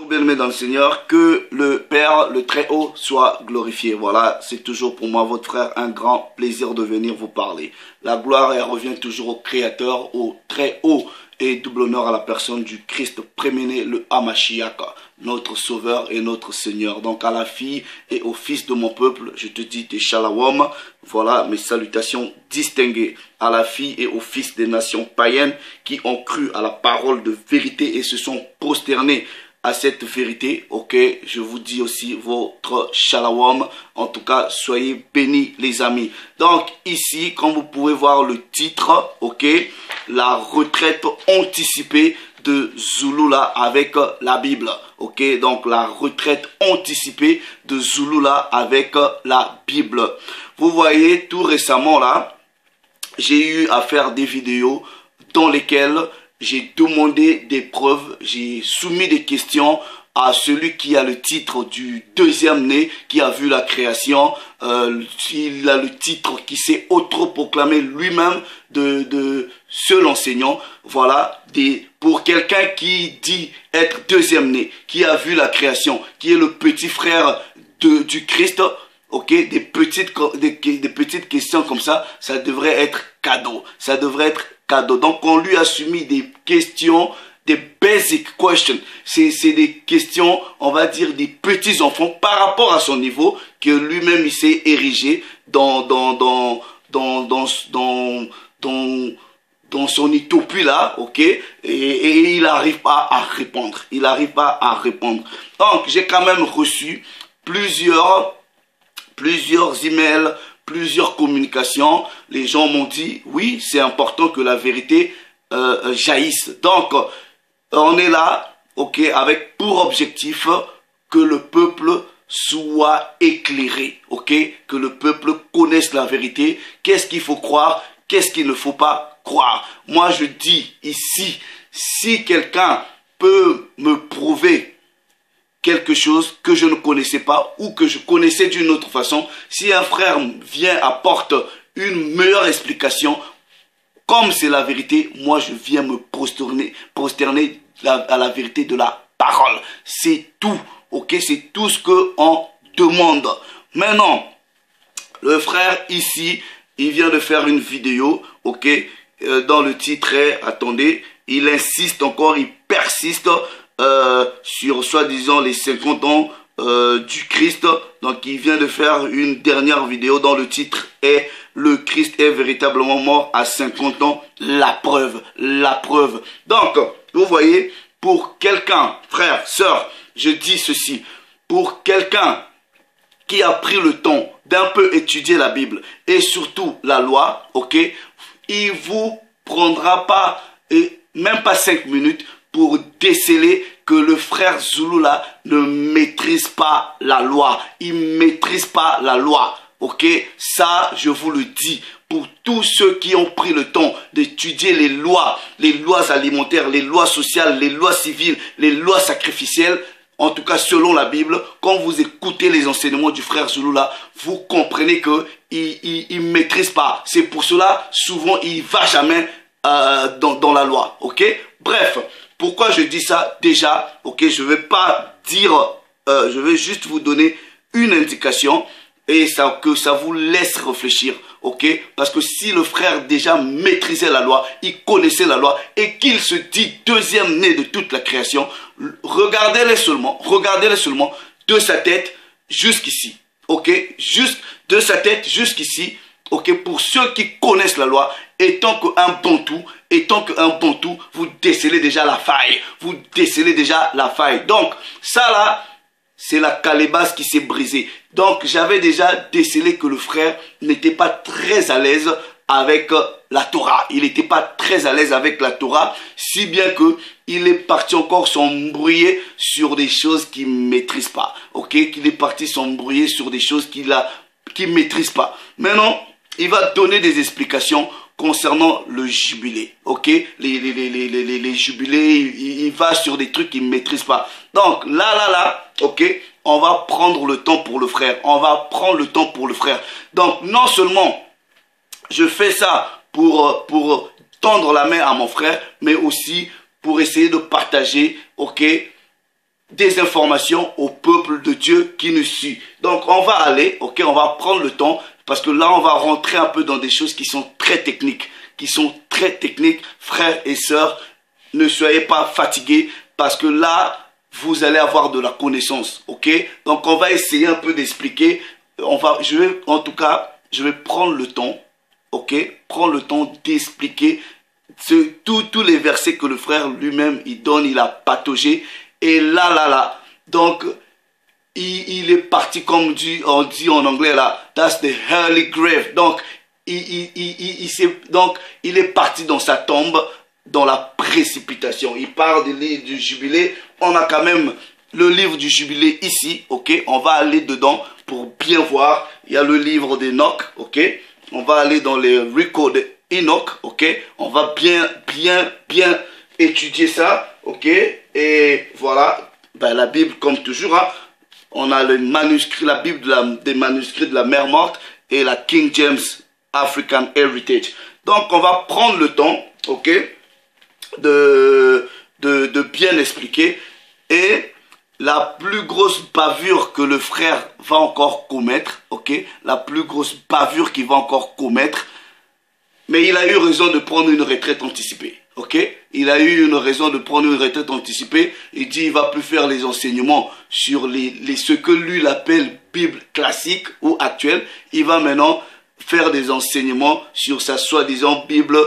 Bien-aimé dans le Seigneur, que le Père, le Très-Haut, soit glorifié. Voilà, c'est toujours pour moi, votre frère, un grand plaisir de venir vous parler. La gloire, elle revient toujours au Créateur, au Très-Haut, et double honneur à la personne du Christ préméné, le Hamashiach, notre Sauveur et notre Seigneur. Donc à la fille et au fils de mon peuple, je te dis tes shalom. Voilà mes salutations distinguées à la fille et aux fils des nations païennes qui ont cru à la parole de vérité et se sont prosternés à cette vérité. Ok, je vous dis aussi votre shalom. En tout cas, soyez bénis les amis. Donc ici, comme vous pouvez voir le titre, ok, la retraite anticipée de Zulula avec la Bible. Ok, donc la retraite anticipée de Zulula avec la Bible. Vous voyez, tout récemment là, j'ai eu à faire des vidéos dans lesquelles j'ai demandé des preuves, j'ai soumis des questions à celui qui a le titre du deuxième né, qui a vu la création. Il a le titre qui s'est autoproclamé lui-même de seul enseignant. Voilà, pour quelqu'un qui dit être deuxième né, qui a vu la création, qui est le petit frère du Christ. Ok, des petites questions comme ça devrait être cadeau. Ça devrait être cadeau. Donc, on lui a soumis des questions, des basic questions. C'est des questions, on va dire, des petits enfants par rapport à son niveau que lui-même il s'est érigé dans son utopie là, ok, et il n'arrive pas à répondre. Il n'arrive pas à répondre. Donc, j'ai quand même reçu plusieurs emails, plusieurs communications. Les gens m'ont dit, oui, c'est important que la vérité jaillisse. Donc, on est là, ok, avec pour objectif que le peuple soit éclairé, ok, que le peuple connaisse la vérité. Qu'est-ce qu'il faut croire, qu'est-ce qu'il ne faut pas croire. Moi, je dis ici, si quelqu'un peut me prouver quelque chose que je ne connaissais pas ou que je connaissais d'une autre façon, si un frère vient, apporte une meilleure explication, comme c'est la vérité, moi je viens me prosterner à la vérité de la parole. C'est tout, ok, c'est tout ce qu'on demande. Maintenant, le frère ici, il vient de faire une vidéo, ok, dans le titre, attendez, il insiste encore, il persiste sur soi-disant les 50 ans du Christ. Donc il vient de faire une dernière vidéo dont le titre est le Christ est véritablement mort à 50 ans, la preuve, la preuve. Donc vous voyez, pour quelqu'un, frère, sœur, je dis ceci, pour quelqu'un qui a pris le temps d'un peu étudier la Bible et surtout la loi, ok, il vous prendra pas, même pas 5 minutes pour déceler que le frère Zulula ne maîtrise pas la loi. Il ne maîtrise pas la loi. Ok? Ça, je vous le dis. Pour tous ceux qui ont pris le temps d'étudier les lois alimentaires, les lois sociales, les lois civiles, les lois sacrificielles, en tout cas selon la Bible, quand vous écoutez les enseignements du frère Zulula, vous comprenez qu'il ne maîtrise pas. C'est pour cela, souvent, il ne va jamais dans la loi. Ok? Bref. Pourquoi je dis ça? Déjà, ok, je vais pas dire, je vais juste vous donner une indication et que ça vous laisse réfléchir, ok? Parce que si le frère déjà maîtrisait la loi, il connaissait la loi et qu'il se dit deuxième né de toute la création, regardez-les seulement de sa tête jusqu'ici, ok? Juste de sa tête jusqu'ici. Ok, pour ceux qui connaissent la loi, étant qu'un Bantou, vous décelez déjà la faille. Vous décelez déjà la faille. Donc, ça là, c'est la calebasse qui s'est brisée. Donc, j'avais déjà décelé que le frère n'était pas très à l'aise avec la Torah. Il n'était pas très à l'aise avec la Torah, si bien que il est parti encore s'embrouiller sur des choses qu'il ne maîtrise pas. Ok, qu'il est parti s'embrouiller sur des choses qu'il ne maîtrise pas. Maintenant, il va donner des explications concernant le jubilé, ok? Les jubilés, il va sur des trucs qu'il ne maîtrise pas. Donc, là, ok? On va prendre le temps pour le frère. On va prendre le temps pour le frère. Donc, non seulement je fais ça pour tendre la main à mon frère, mais aussi pour essayer de partager, ok? des informations au peuple de Dieu qui nous suit. Donc on va aller, ok, on va prendre le temps, parce que là on va rentrer un peu dans des choses qui sont très techniques, frères et sœurs, ne soyez pas fatigués, parce que là, vous allez avoir de la connaissance, ok? Donc on va essayer un peu d'expliquer, je vais prendre le temps, ok? Prendre le temps d'expliquer tous les versets que le frère lui-même, il donne, il a pataugé. Et là. Donc, il est parti, comme on dit en anglais là, that's the early grave. Donc, il est parti dans sa tombe, dans la précipitation. Il parle du livre du jubilé. On a quand même le livre du jubilé ici, ok? On va aller dedans pour bien voir. Il y a le livre d'Enoch, ok? On va aller dans les records d'Enoch, ok? On va bien étudier ça, ok? Et voilà, ben, la Bible comme toujours, hein, on a le manuscrit, la Bible des manuscrits de la mer morte et la King James African Heritage. Donc on va prendre le temps, ok, de bien expliquer. Et la plus grosse bavure que le frère va encore commettre, ok, la plus grosse bavure qu'il va encore commettre, mais il a eu raison de prendre une retraite anticipée. Ok, il a eu une raison de prendre une retraite anticipée. Il dit il va plus faire les enseignements sur ce que lui l'appelle Bible classique ou actuelle. Il va maintenant faire des enseignements sur sa soi-disant Bible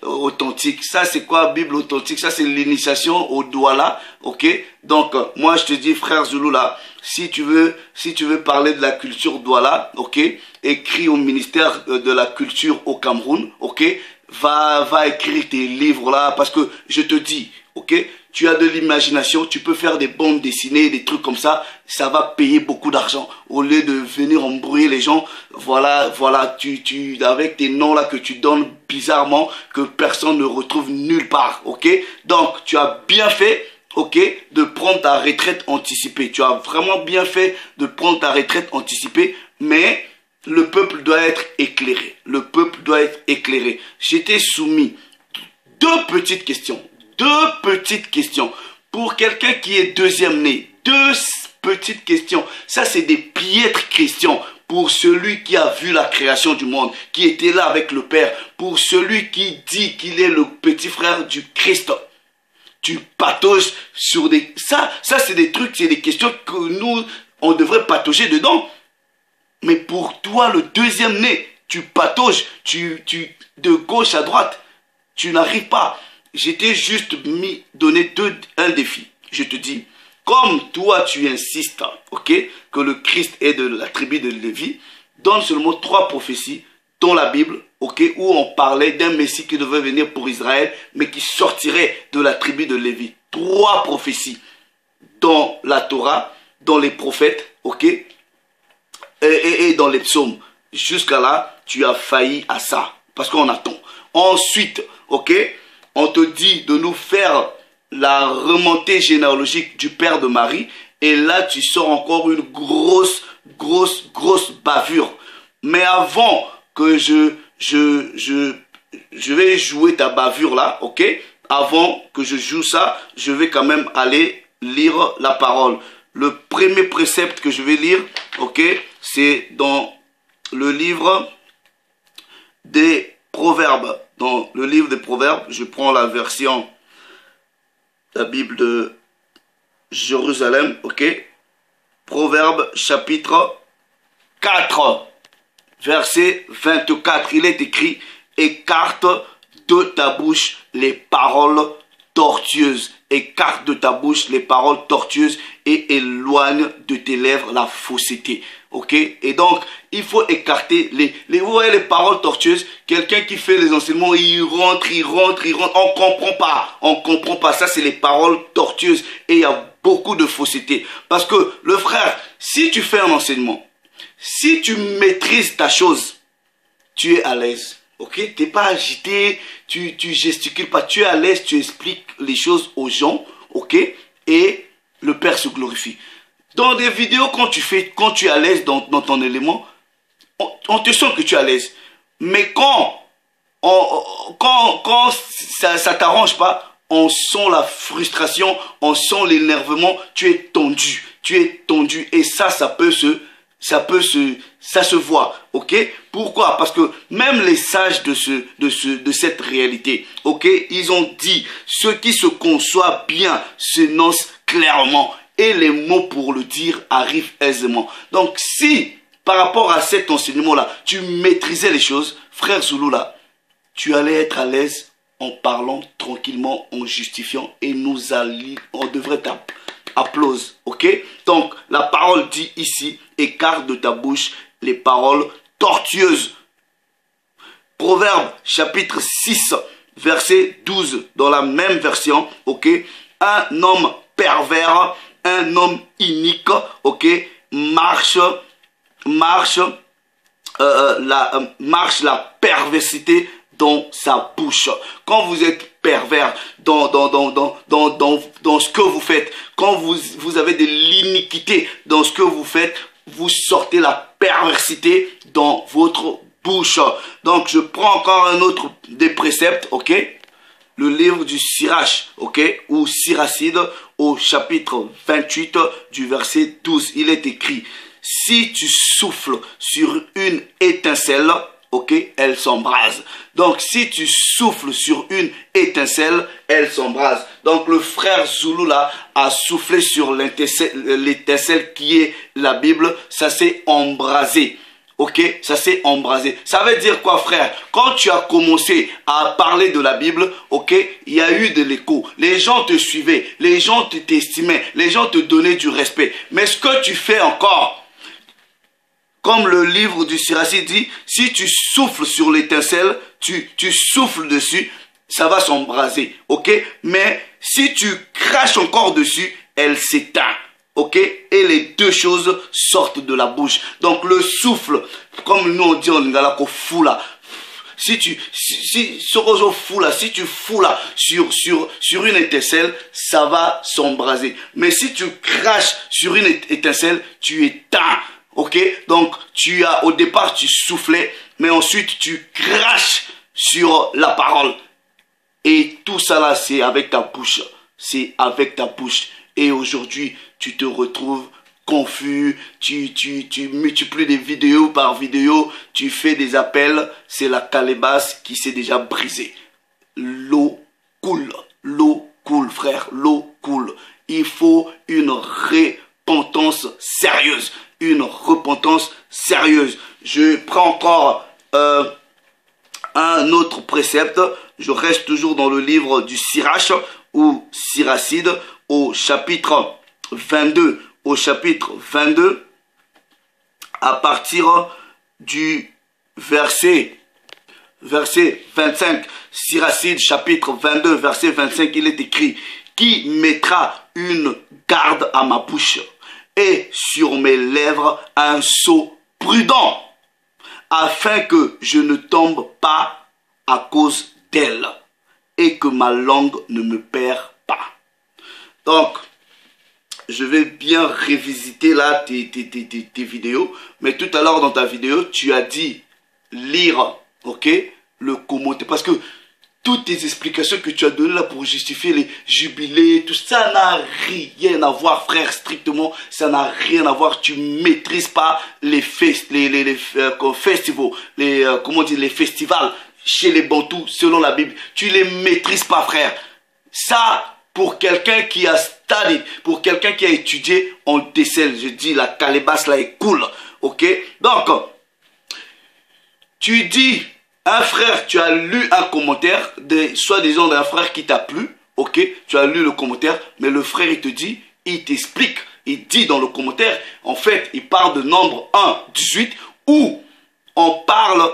authentique. Ça c'est quoi Bible authentique? Ça c'est l'initiation au Douala. Ok, donc moi je te dis frère Zulu là, si tu veux parler de la culture Douala, ok, écris au ministère de la culture au Cameroun, ok. Va écrire tes livres là, parce que je te dis, ok, tu as de l'imagination, tu peux faire des bandes dessinées, des trucs comme ça, ça va payer beaucoup d'argent. Au lieu de venir embrouiller les gens, voilà, avec tes noms là que tu donnes bizarrement, que personne ne retrouve nulle part, ok. Donc, tu as bien fait, ok, de prendre ta retraite anticipée. Tu as vraiment bien fait de prendre ta retraite anticipée, mais le peuple doit être éclairé. Le peuple doit être éclairé. J'étais soumis deux petites questions. Pour quelqu'un qui est deuxième né. Deux petites questions. Ça, c'est des piètres questions. Pour celui qui a vu la création du monde, qui était là avec le Père. Pour celui qui dit qu'il est le petit frère du Christ. Tu patauges sur des... Ça c'est des trucs, c'est des questions que nous, on devrait patauger dedans. Mais pour toi, le deuxième né, tu patauges, de gauche à droite, tu n'arrives pas. J'étais juste donné un défi. Je te dis, comme toi tu insistes, ok, que le Christ est de la tribu de Lévi, donne seulement 3 prophéties dans la Bible, ok, où on parlait d'un Messie qui devait venir pour Israël, mais qui sortirait de la tribu de Lévi. 3 prophéties dans la Torah, dans les prophètes, ok, et dans les psaumes. Jusqu'à là, tu as failli à ça. Parce qu'on attend. Ensuite, ok, on te dit de nous faire la remontée généalogique du père de Marie. Et là, tu sors encore une grosse bavure. Mais avant que je vais jouer ta bavure là, ok, avant que je joue ça, je vais quand même aller lire la parole. Le premier précepte que je vais lire, ok, c'est dans le livre des Proverbes. Dans le livre des Proverbes, je prends la version, la Bible de Jérusalem, ok. Proverbes chapitre 4, verset 24. Il est écrit, écarte de ta bouche les paroles tortueuses. Écarte de ta bouche les paroles tortueuses et éloigne de tes lèvres la fausseté. Ok? Et donc, il faut écarter vous voyez les paroles tortueuses. Quelqu'un qui fait les enseignements, il rentre. On comprend pas. Ça, c'est les paroles tortueuses. Et il y a beaucoup de fausseté. Parce que, le frère, si tu fais un enseignement, si tu maîtrises ta chose, tu es à l'aise. Ok, t'es pas agité, tu gesticules pas, tu es à l'aise, tu expliques les choses aux gens, ok, et le Père se glorifie. Dans des vidéos, quand tu es à l'aise dans ton élément, on te sent que tu es à l'aise. Mais quand ça t'arrange pas, on sent la frustration, on sent l'énervement, tu es tendu, et ça se voit, ok? Pourquoi? Parce que même les sages de cette réalité, ok, ils ont dit, ce qui se conçoit bien s'énonce clairement, et les mots pour le dire arrivent aisément. Donc si, par rapport à cet enseignement-là, tu maîtrisais les choses, frère Zoulou là, tu allais être à l'aise en parlant tranquillement, en justifiant, et on devrait t'applaudir, ok? Donc, la parole dit ici, écarte de ta bouche les paroles tortueuses. Proverbe chapitre 6, verset 12, dans la même version, ok? Un homme pervers, un homme inique, ok? Marche la perversité dans sa bouche. Quand vous êtes pervers dans ce que vous faites, quand vous avez de l'iniquité dans ce que vous faites, vous sortez la perversité dans votre bouche. Donc je prends encore un autre des préceptes, ok? Le livre du Sirach, ok? Ou Siracide, au chapitre 28 du verset 12, il est écrit: si tu souffles sur une étincelle, ok, elle s'embrase. Donc, si tu souffles sur une étincelle, elle s'embrase. Donc, le frère Zoulou là a soufflé sur l'étincelle qui est la Bible. Ça s'est embrasé. Ok, ça s'est embrasé. Ça veut dire quoi, frère? Quand tu as commencé à parler de la Bible, ok, il y a eu de l'écho. Les gens te suivaient, les gens t'estimaient, les gens te donnaient du respect. Mais ce que tu fais encore, comme le livre du Siracide dit, si tu souffles sur l'étincelle, tu souffles dessus, ça va s'embraser, ok? Mais si tu craches encore dessus, elle s'éteint, ok? Et les deux choses sortent de la bouche. Donc le souffle, comme nous on dit en lingala, qu'on fout là. Si tu fous là sur une étincelle, ça va s'embraser. Mais si tu craches sur une étincelle, tu éteins. Ok, donc au départ tu soufflais, mais ensuite tu craches sur la parole. Et tout ça là, c'est avec ta bouche. C'est avec ta bouche. Et aujourd'hui, tu te retrouves confus, tu multiplies des vidéos par vidéo, tu fais des appels, c'est la calebasse qui s'est déjà brisée. L'eau coule, frère, l'eau coule. Il faut une repentance sérieuse. Une repentance sérieuse. Je prends encore un autre précepte. Je reste toujours dans le livre du Sirach ou Siracide au chapitre 22. Au chapitre 22, à partir du verset 25. Siracide chapitre 22, verset 25, il est écrit: qui mettra une garde à ma bouche et sur mes lèvres un sceau prudent, afin que je ne tombe pas à cause d'elle, et que ma langue ne me perd pas. Donc, je vais bien révisiter là tes vidéos, mais tout à l'heure dans ta vidéo, tu as dit lire, ok, le commentaire, parce que toutes tes explications que tu as données là pour justifier les jubilés, tout ça n'a rien à voir, frère, strictement, ça n'a rien à voir. Tu maîtrises pas les festivals, comment dire, les festivals chez les Bantous selon la Bible. Tu les maîtrises pas, frère. Ça, pour quelqu'un qui a studié, pour quelqu'un qui a étudié, on décèle. Je dis, la calebasse là est cool, ok? Donc, tu dis, un frère, tu as lu un commentaire, soi-disant d'un frère qui t'a plu, ok, tu as lu le commentaire, mais le frère il te dit, il t'explique, il dit dans le commentaire, en fait, il parle de nombre 1, 18, où on parle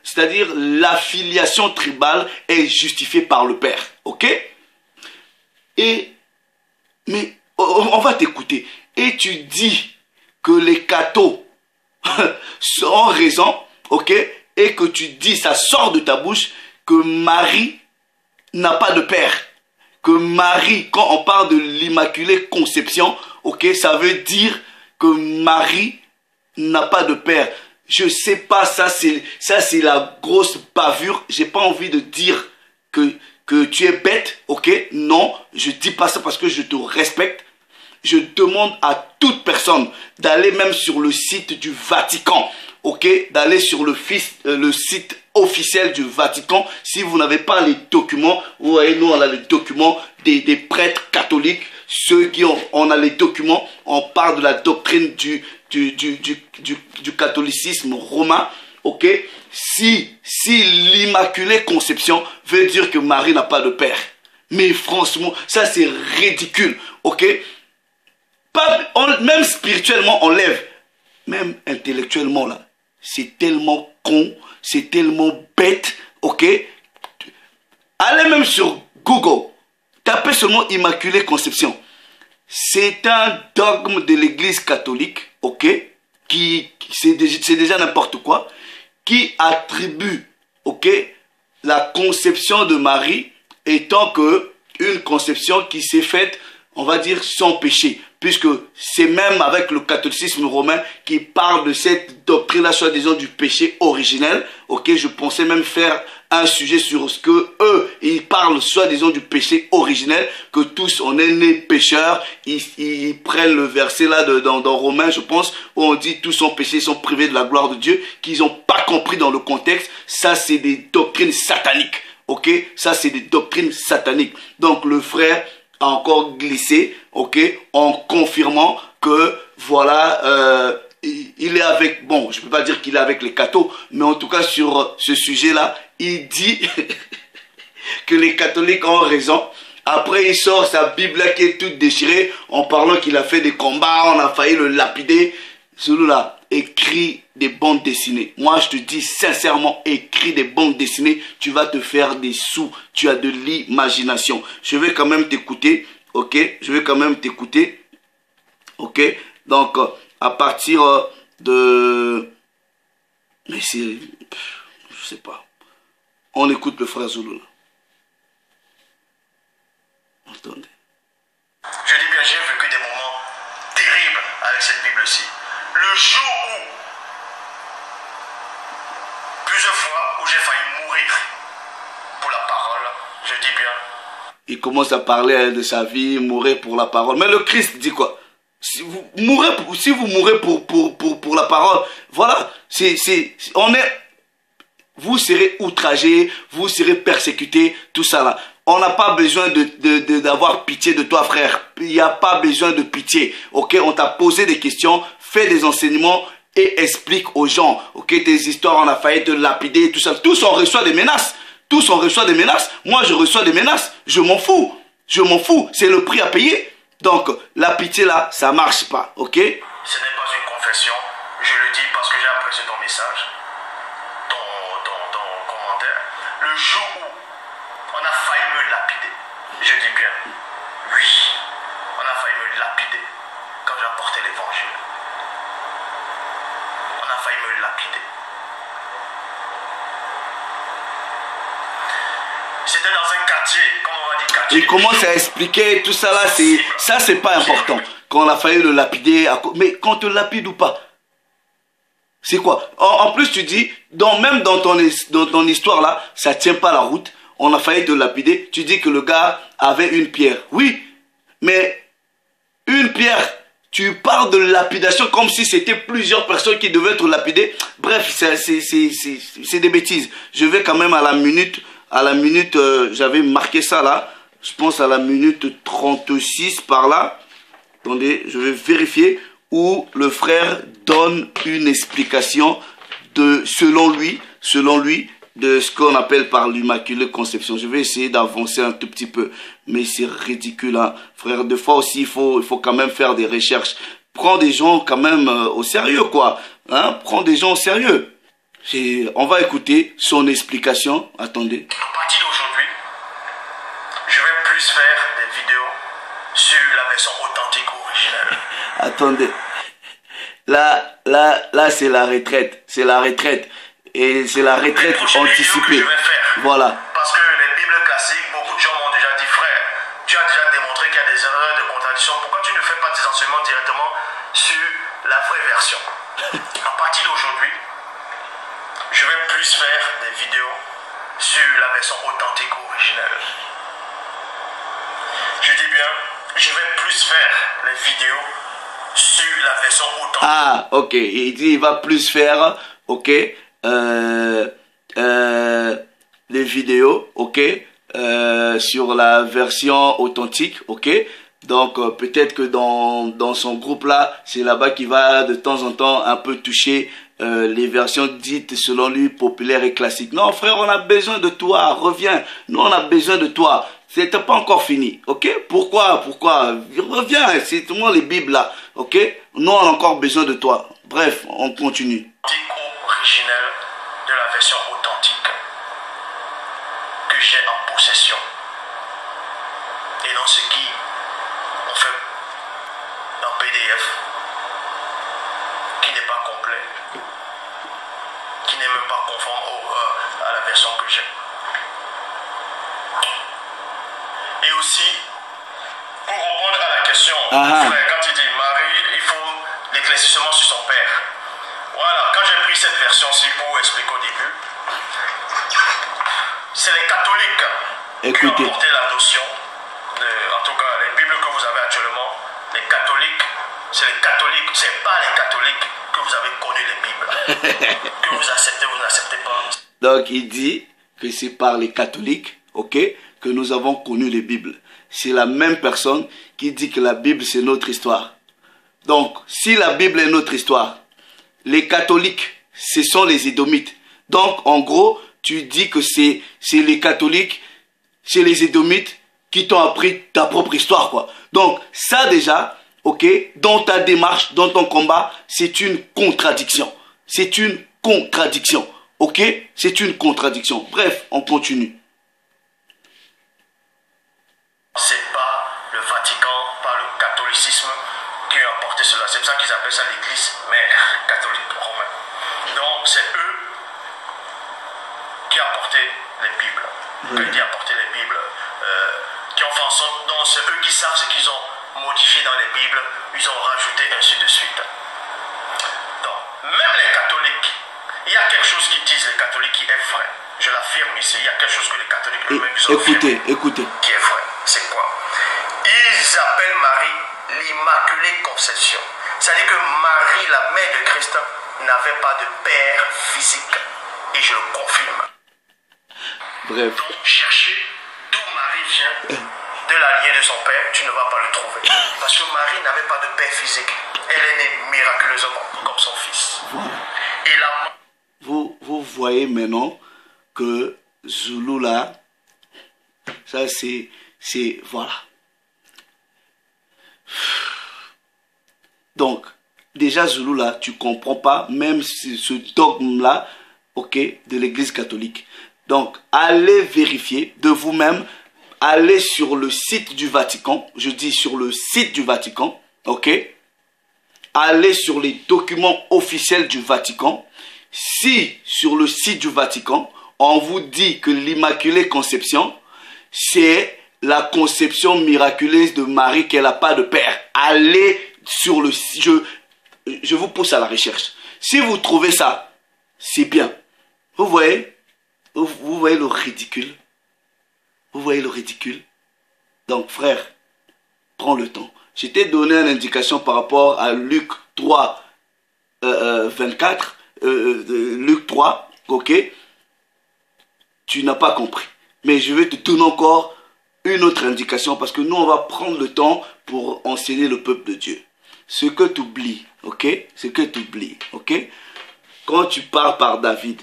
c'est-à-dire l'affiliation tribale est justifiée par le Père, ok? Mais on va t'écouter, et tu dis que les cathos ont raison, ok? Et que tu dis, ça sort de ta bouche, que Marie n'a pas de père. Que Marie, quand on parle de l'Immaculée Conception, ok, ça veut dire que Marie n'a pas de père. Je sais pas, ça c'est la grosse bavure. J'ai pas envie de dire que que tu es bête, ok? Non, je dis pas ça parce que je te respecte. Je demande à toute personne d'aller même sur le site du Vatican, ok? D'aller sur le site officiel du Vatican. Si vous n'avez pas les documents, vous voyez, nous on a les documents des prêtres catholiques. Ceux qui on a les documents, on parle de la doctrine du catholicisme romain, ok? Si l'Immaculée Conception veut dire que Marie n'a pas de père. Mais franchement, ça c'est ridicule, ok? Même spirituellement, on lève. Même intellectuellement, là, c'est tellement con, c'est tellement bête, ok? Allez même sur Google, tapez seulement Immaculée Conception. C'est un dogme de l'Église catholique, ok? C'est déjà n'importe quoi, qui attribue, ok, la conception de Marie étant que une conception qui s'est faite, on va dire, sans péché. Puisque c'est même avec le catholicisme romain qui parle de cette doctrine-là, soi-disant du péché originel. Ok, je pensais même faire un sujet sur ce que eux, ils parlent soi-disant du péché originel, que tous on est nés pécheurs. Ils prennent le verset là dans Romains, je pense, où on dit tous sont péchés, ils sont privés de la gloire de Dieu, qu'ils n'ont pas compris dans le contexte. Ça, c'est des doctrines sataniques. Ok, ça, c'est des doctrines sataniques. Donc, le frère a encore glissé, ok, en confirmant que, voilà, il est avec, bon, je ne peux pas dire qu'il est avec les cathos, mais en tout cas, sur ce sujet-là, il dit que les catholiques ont raison. Après, il sort sa Bible qui est toute déchirée, en parlant qu'il a fait des combats, on a failli le lapider. Celui-là écrit des bandes dessinées. Moi, je te dis sincèrement, écris des bandes dessinées, tu vas te faire des sous. Tu as de l'imagination. Je vais quand même t'écouter, ok? Je vais quand même t'écouter, ok? Donc, à partir de... Mais c'est... Je sais pas. On écoute le frère Zulu. Attendez. Je dis bien, j'ai vécu des moments terribles avec cette Bible-ci. Le jour où, plusieurs fois, où j'ai failli mourir pour la parole, je dis bien. Il commence à parler de sa vie, mourir pour la parole. Mais le Christ dit quoi? Si vous mourrez pour la parole, voilà, vous serez outragés, vous serez persécutés, tout ça là. On n'a pas besoin d'avoir pitié de toi, frère. Il n'y a pas besoin de pitié. Ok, on t'a posé des questions, fais des enseignements et explique aux gens. Ok, tes histoires, on a failli te lapider, tout ça. Tous, on reçoit des menaces. Tous, on reçoit des menaces. Moi, je reçois des menaces. Je m'en fous. Je m'en fous. C'est le prix à payer. Donc, la pitié là, ça marche pas. Ok? Ce n'est pas une confession. Je le dis parce que j'ai apprécié ton message, ton commentaire. Le jour où on a failli me lapider, je dis bien, oui, on a failli me lapider quand j'apportais l'évangile. On a failli me lapider. C'était dans un quartier, comme on va dire quartier. Il commence à expliquer tout ça là, c'est pas important. Quand on a failli le lapider, mais qu'on te lapide ou pas, c'est quoi? En plus tu dis, même dans ton histoire là, ça tient pas la route. On a failli te lapider. Tu dis que le gars avait une pierre. Oui, mais une pierre, tu parles de lapidation comme si c'était plusieurs personnes qui devaient être lapidées. Bref, c'est des bêtises. Je vais quand même à la minute, j'avais marqué ça là. Je pense à la minute 36 par là. Attendez, je vais vérifier où le frère donne une explication selon lui, de ce qu'on appelle par l'Immaculée Conception. Je vais essayer d'avancer un tout petit peu, mais c'est ridicule, hein. Frère. Des fois aussi, il faut quand même faire des recherches. Prends des gens quand même au sérieux, quoi. Hein? Prends des gens au sérieux. On va écouter son explication. Attendez. À partir d'aujourd'hui, je vais plus faire des vidéos sur la version authentique originale. Attendez. Là, c'est la retraite. C'est la retraite. Et c'est la retraite anticipée. Voilà. Parce que les Bibles classiques, beaucoup de gens m'ont déjà dit, frère, tu as déjà démontré qu'il y a des erreurs de contradiction. Pourquoi tu ne fais pas tes enseignements directement sur la vraie version? À partir d'aujourd'hui, je vais plus faire des vidéos sur la version authentique originelle. Je dis bien, je vais plus faire les vidéos sur la version authentique. Ah, ok. Il dit il va plus faire, ok, les vidéos, ok, sur la version authentique, ok. Donc peut-être que dans son groupe là, c'est là-bas qu'il va de temps en temps un peu toucher les versions dites selon lui populaires et classiques. Non frère, on a besoin de toi, reviens. Nous on a besoin de toi. C'était pas encore fini, ok? Pourquoi? Reviens, c'est tout le monde les Bibles là, ok? Nous on a encore besoin de toi. Bref, on continue. Originel de la version authentique que j'ai en possession. Et dans ce qui on fait un PDF qui n'est pas complet, qui n'est même pas conforme à la version que j'ai. Et aussi, pour répondre à la question, frère, quand il dit Marie, il faut l'éclaircissement sur son père. Voilà, quand j'ai pris cette version-ci pour expliquer au début, c'est les catholiques qui ont apporté la notion, en tout cas les Bibles que vous avez actuellement, les catholiques, c'est pas les catholiques que vous avez connu les Bibles, que vous acceptez, vous n'acceptez pas. Donc il dit que c'est par les catholiques, ok, que nous avons connu les Bibles. C'est la même personne qui dit que la Bible c'est notre histoire. Donc si la Bible est notre histoire, les catholiques ce sont les Édomites. Donc en gros tu dis que c'est les catholiques, c'est les Édomites qui t'ont appris ta propre histoire quoi. Donc ça déjà, ok, dans ta démarche, dans ton combat, c'est une contradiction. C'est une contradiction, ok, c'est une contradiction. Bref, on continue. C'est pas le Vatican, pas le catholicisme qui a apporté cela. C'est pour ça qu'ils appellent ça l'église mère catholique romaine. Donc c'est eux qui ont apporté les Bibles. Qui ont apporté les Bibles, qui ont fait en sorte, donc c'est eux qui savent ce qu'ils ont modifié dans les Bibles, ils ont rajouté ainsi de suite. Donc, même les catholiques, il y a quelque chose qu'ils disent les catholiques qui est vrai. Je l'affirme ici, il y a quelque chose que les catholiques eux-mêmes ils ont écoutez. Qui est vrai. C'est quoi? Ils appellent Marie l'Immaculée Conception. C'est-à-dire que Marie, la mère de Christ, n'avait pas de père physique. Et je le confirme. Bref. Donc, chercher d'où Marie vient de la lignée de son père, tu ne vas pas le trouver. Parce que Marie n'avait pas de père physique. Elle est née miraculeusement comme son fils. Voilà. Et la... Vous voyez maintenant que Zoulou là, ça c'est voilà. Donc, déjà Zoulou là, tu comprends pas même ce dogme là, ok, de l'église catholique. Donc, allez vérifier de vous-même, allez sur le site du Vatican, je dis sur le site du Vatican, ok. Allez sur les documents officiels du Vatican. Si sur le site du Vatican, on vous dit que l'Immaculée Conception, c'est la conception miraculeuse de Marie, qu'elle n'a pas de père. Allez sur le site, je vous pousse à la recherche. Si vous trouvez ça, c'est bien. Vous voyez le ridicule. Vous voyez le ridicule. Donc frère, prends le temps. Je t'ai donné une indication par rapport à Luc 3, 24. Luc 3, ok, tu n'as pas compris, mais je vais te donner encore une autre indication parce que nous on va prendre le temps pour enseigner le peuple de Dieu. Ce que tu oublies, ok, ce que tu oublies, ok, quand tu pars par David,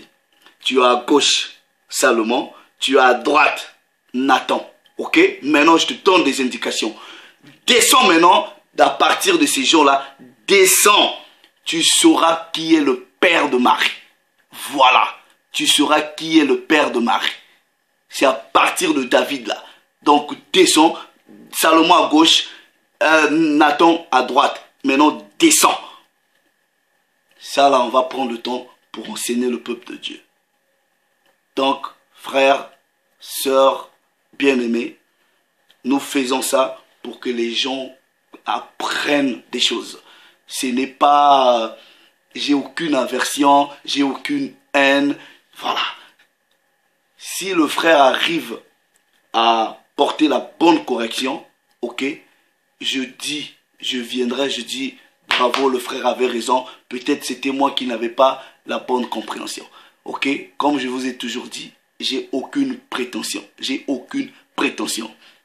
tu as à gauche Salomon, tu as à droite Nathan, ok. Maintenant je te donne des indications. Descends maintenant, à partir de ces jours-là, descends, tu sauras qui est le père de Marie. Voilà, tu sauras qui est le père de Marie. C'est à partir de David là. Donc descends, Salomon à gauche, Nathan à droite. Maintenant descends. Ça là, on va prendre le temps pour enseigner le peuple de Dieu. Donc, frères, sœurs, bien-aimés, nous faisons ça pour que les gens apprennent des choses. Ce n'est pas... j'ai aucune aversion, j'ai aucune haine. Voilà. si le frère arrive à porter la bonne correction, ok, je viendrai, je dis, bravo, le frère avait raison, peut-être c'était moi qui n'avais pas la bonne compréhension. Ok, comme je vous ai toujours dit, j'ai aucune prétention,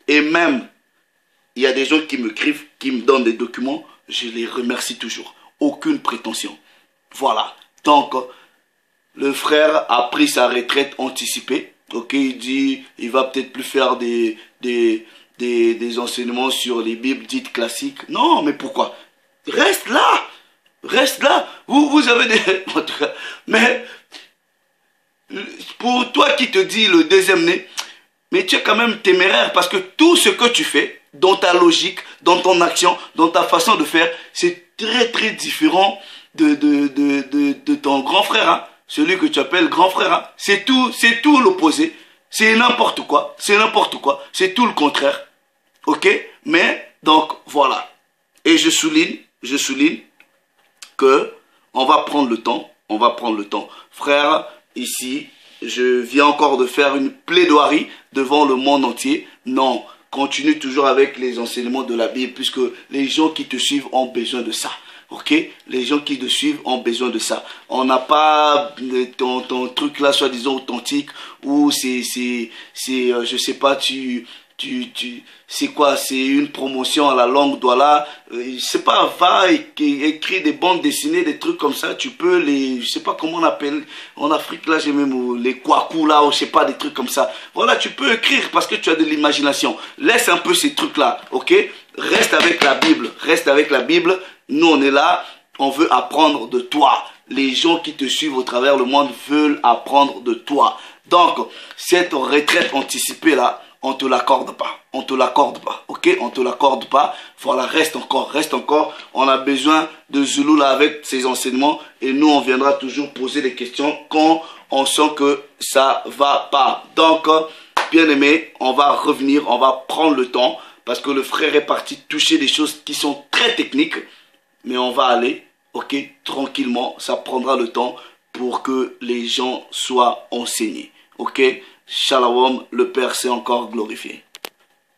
Et même, il y a des gens qui m'écrivent, qui me donnent des documents, je les remercie toujours. Aucune prétention. Voilà. Donc, le frère a pris sa retraite anticipée. Ok, il dit, il va peut-être plus faire des enseignements sur les Bibles dites classiques. Non, mais pourquoi? Reste là. Reste là. Vous avez des... En tout cas, mais pour toi qui te dis le deuxième né, mais tu es quand même téméraire parce que tout ce que tu fais, dans ta logique, dans ton action, dans ta façon de faire, c'est très différent de ton grand frère, hein? Celui que tu appelles grand frère. Hein? C'est tout l'opposé. C'est n'importe quoi. C'est tout le contraire. Ok? Mais, donc, voilà. Et je souligne que on va prendre le temps. Frère, ici, je viens encore de faire une plaidoirie devant le monde entier. Non, continue toujours avec les enseignements de la Bible, puisque les gens qui te suivent ont besoin de ça. Ok, les gens qui te suivent ont besoin de ça. On n'a pas ton truc là soi-disant authentique ou je sais pas, c'est quoi, c'est une promotion à la langue douala. Je sais pas, va écrire des bandes dessinées, des trucs comme ça. Tu peux je sais pas comment on appelle en Afrique là, j'ai même les kwaku là, ou je sais pas, des trucs comme ça. Voilà, tu peux écrire parce que tu as de l'imagination. Laisse un peu ces trucs là, ok. Reste avec la Bible. Nous, on est là, on veut apprendre de toi. Les gens qui te suivent au travers le monde veulent apprendre de toi. Donc, cette retraite anticipée là, on te l'accorde pas. Ok? On te l'accorde pas. Voilà, reste encore. On a besoin de Zulu là avec ses enseignements et nous, on viendra toujours poser des questions quand on sent que ça va pas. Donc, bien aimé, on va revenir, on va prendre le temps parce que le frère est parti toucher des choses qui sont très techniques. Mais on va aller, ok, tranquillement, ça prendra le temps pour que les gens soient enseignés. Ok, Shalom, le Père s'est encore glorifié.